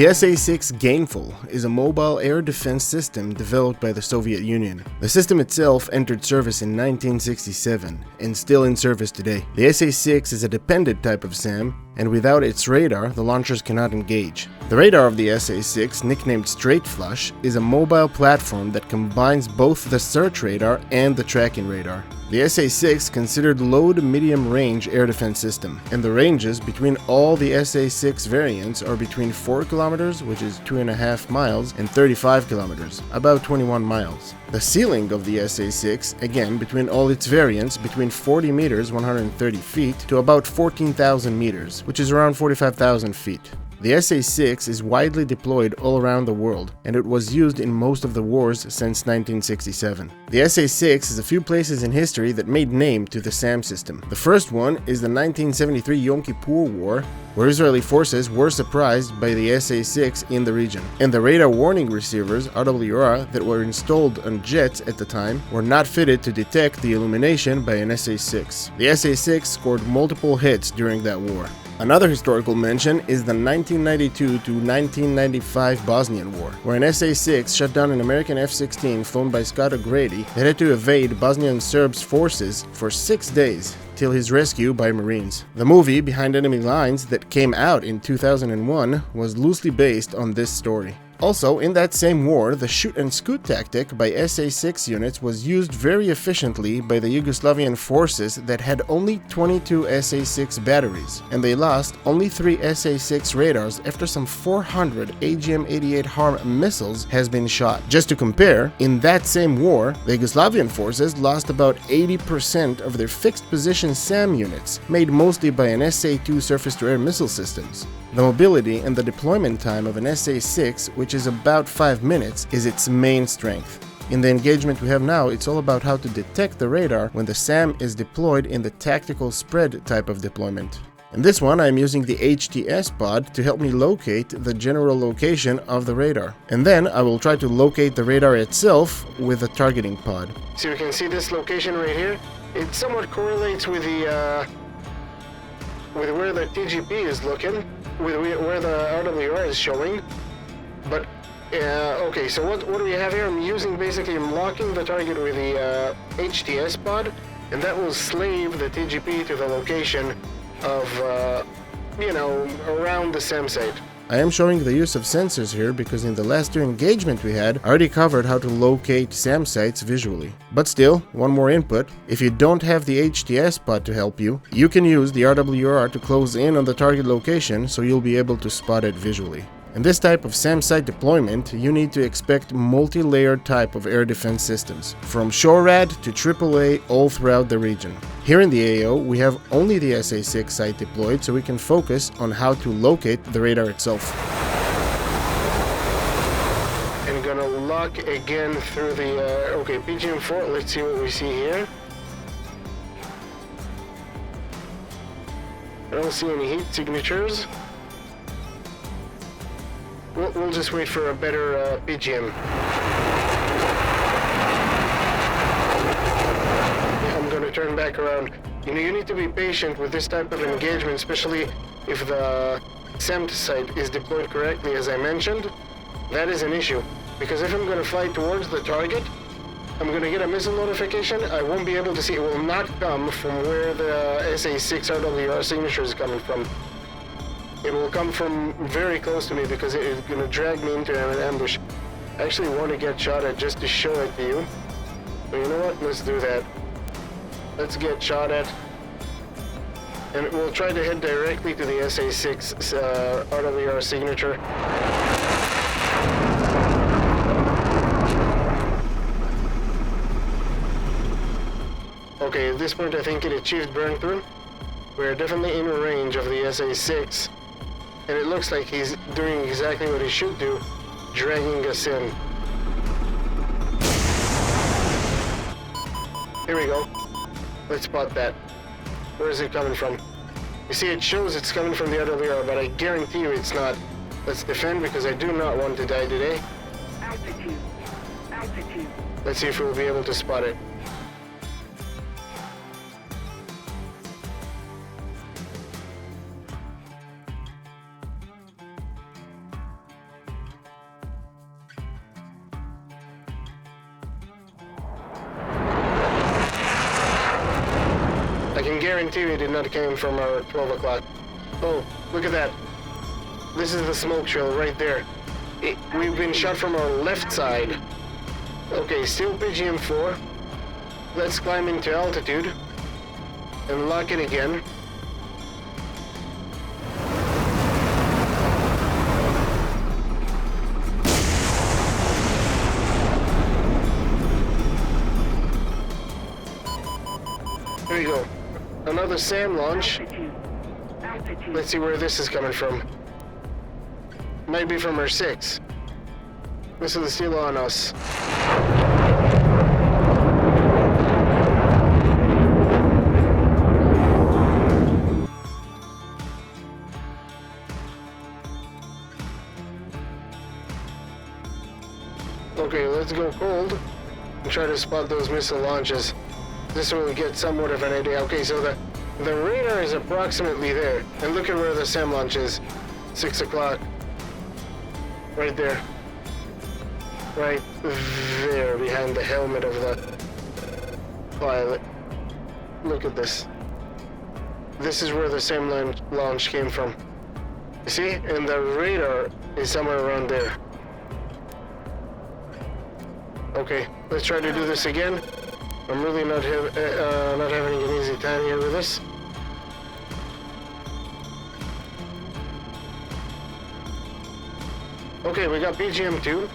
The SA-6 Gainful is a mobile air defense system developed by the Soviet Union. The system itself entered service in 1967 and still in service today. The SA-6 is a dependent type of SAM, and without its radar, the launchers cannot engage. The radar of the SA-6, nicknamed Straight Flush, is a mobile platform that combines both the search radar and the tracking radar. The SA-6 considered low to medium range air defense system, and the ranges between all the SA-6 variants are between 4 kilometers, which is 2.5 miles, and 35 kilometers, about 21 miles. The ceiling of the SA-6, again between all its variants, between 40 meters, 130 feet, to about 14,000 meters, which is around 45,000 feet. The SA-6 is widely deployed all around the world, and it was used in most of the wars since 1967. The SA-6 is a few places in history that made name to the SAM system. The first one is the 1973 Yom Kippur War, where Israeli forces were surprised by the SA-6 in the region. And the radar warning receivers, RWR, that were installed on jets at the time were not fitted to detect the illumination by an SA-6. The SA-6 scored multiple hits during that war. Another historical mention is the 1992 to 1995 Bosnian War, where an SA-6 shut down an American F-16 flown by Scott O'Grady that had to evade Bosnian Serbs' forces for 6 days till his rescue by Marines. The movie Behind Enemy Lines that came out in 2001 was loosely based on this story. Also, in that same war, the shoot-and-scoot tactic by SA-6 units was used very efficiently by the Yugoslavian forces that had only 22 SA-6 batteries, and they lost only 3 SA-6 radars after some 400 AGM-88 HARM missiles has been shot. Just to compare, in that same war, the Yugoslavian forces lost about 80% of their fixed-position SAM units, made mostly by an SA-2 surface-to-air missile systems. The mobility and the deployment time of an SA-6, which is about 5 minutes, is its main strength. In the engagement we have now, it's all about how to detect the radar when the SAM is deployed in the tactical spread type of deployment. In this one, I'm using the HOTAS pod to help me locate the general location of the radar. And then I will try to locate the radar itself with the targeting pod. So you can see this location right here. It somewhat correlates with the with where the TGP is looking, with where the RWR is showing. But okay, so what do we have here? I'm locking the target with the HOTAS pod, and that will slave the TGP to the location of around the SAM site. I am showing the use of sensors here because in the last 2 engagement we had, I already covered how to locate SAM sites visually. But still, one more input. If you don't have the HOTAS pod to help you, you can use the RWR to close in on the target location so you'll be able to spot it visually. In this type of SAM site deployment, you need to expect multi-layered type of air defense systems, from SHORAD to AAA all throughout the region. Here in the AO, we have only the SA-6 site deployed, so we can focus on how to locate the radar itself. And gonna lock again through the, okay, PGM4, let's see what we see here. I don't see any heat signatures. We'll just wait for a better PGM. I'm going to turn back around. You need to be patient with this type of engagement, especially if the SAM site is deployed correctly, as I mentioned. That is an issue, because if I'm going to fly towards the target, I'm going to get a missile notification. I won't be able to see. It will not come from where the SA-6 RWR signature is coming from. It will come from very close to me because it is going to drag me into an ambush. I actually want to get shot at just to show it to you. But you know what? Let's do that. Let's get shot at. And we'll try to head directly to the SA-6 RWR signature. Okay, at this point I think it achieved burn through. We're definitely in range of the SA-6. And it looks like he's doing exactly what he should do, dragging us in. Here we go. Let's spot that. Where is it coming from? You see, it shows it's coming from the RWR, but I guarantee you it's not. Let's defend because I do not want to die today. Altitude. Altitude. Let's see if we'll be able to spot it. I can guarantee it did not come from our 12 o'clock. Oh, look at that. This is the smoke trail right there. We've been shot from our left side. Okay, still PGM-4. Let's climb into altitude and lock it again. There you go. Another SAM launch. Let's see where this is coming from. Might be from our 6. Missile is still on us. Okay, let's go cold and try to spot those missile launches. This will get somewhat of an idea. Okay, so the radar is approximately there. And look at where the SAM launch is. 6 o'clock. Right there. Right there, behind the helmet of the pilot. Look at this. This is where the SAM launch came from. You see? And the radar is somewhere around there. Okay, let's try to do this again. I'm really not having an easy time here with this. Okay, we got PGM-2.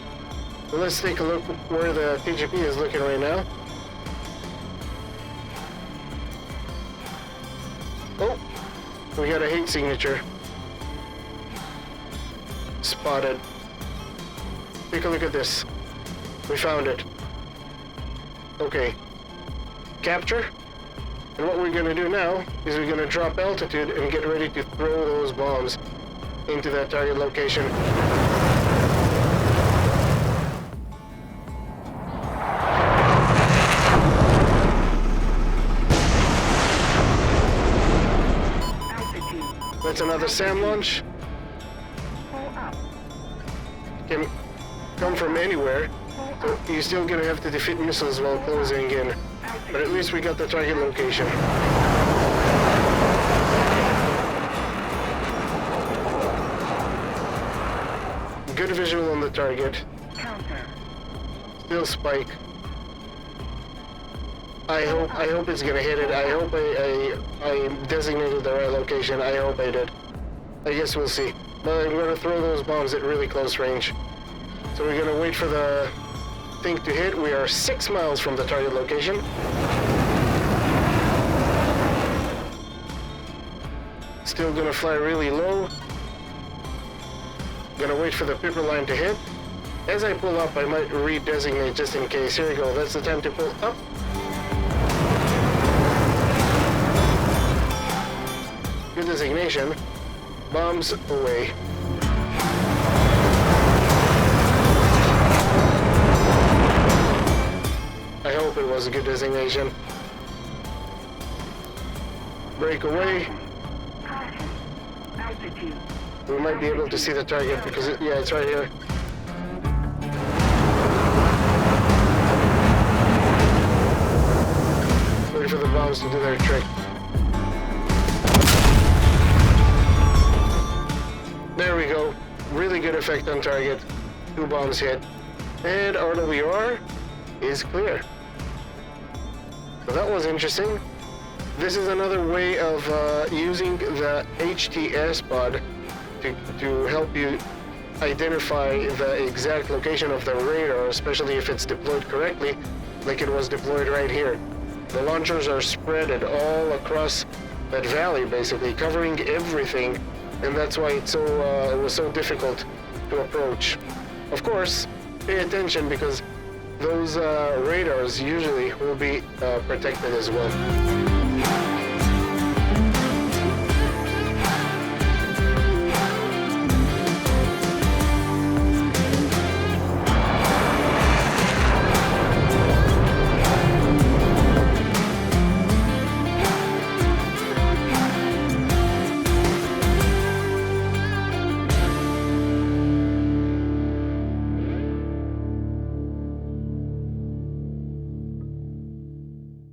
So let's take a look where the TGP is looking right now. Oh, we got a heat signature. Spotted. Take a look at this. We found it. Okay. Capture. And what we're going to do now is we're going to drop altitude and get ready to throw those bombs into that target location. That's another SAM launch. Can come from anywhere, so you're still gonna have to defeat missiles while closing in. But at least we got the target location. Good visual on the target. Still spike. I hope it's gonna hit it. I hope I designated the right location. I hope I did. I guess we'll see. But I'm gonna throw those bombs at really close range. So we're gonna wait for the thing to hit. We are 6 miles from the target location. Still gonna fly really low. Gonna wait for the pipper line to hit. As I pull up, I might redesignate just in case. Here we go. That's the time to pull up. Good designation. Bombs away. I hope it was a good designation. Break away. We might be able to see the target because it's right here. Wait for the bombs to do their trick. There we go. Really good effect on target. 2 bombs hit. And RWR is clear. So that was interesting. This is another way of using the HTS pod to help you identify the exact location of the radar, especially if it's deployed correctly, like it was deployed right here. The launchers are spread all across that valley, basically, covering everything, and that's why it was so difficult to approach. Of course, pay attention because those radars usually will be protected as well.